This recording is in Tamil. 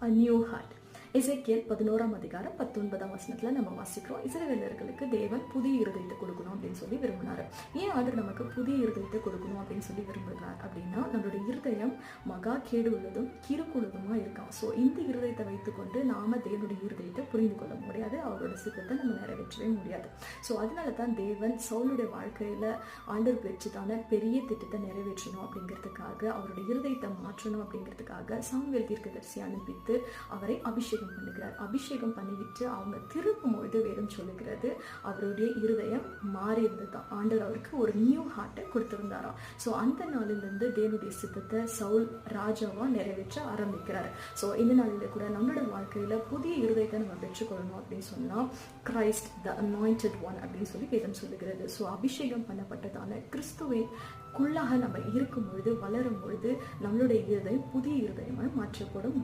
a new heart. எசேக்கியேல் 11:19 நம்ம வாசிக்கிறோம், இஸ்ரவேலர்களுக்கு தேவன் புதிய இருதயத்தை கொடுக்கணும் அப்படின்னு சொல்லி விரும்பினாரு. ஏன் ஆண்டவர் நமக்கு புதிய இருதயத்தை கொடுக்கணும் அப்படின்னு சொல்லி விரும்புகிறார் அப்படின்னா, நம்மளுடைய இருதயம் மகா கேடு உள்ளதும் கிறுக்குள்ளதுமா இருக்கான். ஸோ இந்த இருதயத்தை வைத்துக்கொண்டு நாம தேவனுடைய இருதயத்தை புரிந்து கொள்ள முடியாது, அவரோட சித்தத்தை நம்ம நிறைவேற்றவே முடியாது. ஸோ அதனால தான் தேவன் சவுலுடைய வாழ்க்கையில ஆண்டவர் வச்சுதான பெரிய திட்டத்தை நிறைவேற்றணும் அப்படிங்கிறதுக்காக, அவருடைய இருதயத்தை மாற்றணும் அப்படிங்கிறதுக்காக சாமுவேல் தீர்க்கதரிசி அனுப்பித்து அவரை அபிஷேகம் பண்ணிவிட்டு அவங்க திருப்பும் பொழுது வேதம் சொல்லுகிறது அவருடைய இருதயம் மாறி இருந்ததுதான். ஆண்டவர் அவருக்கு ஒரு நியூ ஹார்ட்டை கொடுத்திருந்தாராம். ஸோ அந்த நாளிலிருந்து தேவனுடைய சித்தத்தை சவுல் ராஜாவா நிறைவேற்ற ஆரம்பிக்கிறார். ஸோ இந்த நாளில கூட நம்மளோட வாழ்க்கையில புதிய இருதயத்தை நம்ம பெற்றுக்கொள்ளணும் அப்படின்னு சொன்னா, கிரைஸ்ட் த அனாயிண்டட் ஒன் அப்படின்னு சொல்லி வேதம் சொல்லுகிறது. ஸோ அபிஷேகம் பண்ணப்பட்டதான கிறிஸ்துவிற்குள்ளாக நம்ம இருக்கும் பொழுது, வளரும் பொழுது நம்மளுடைய இருதயம் புதிய இருதயமாக மாற்றப்படும்.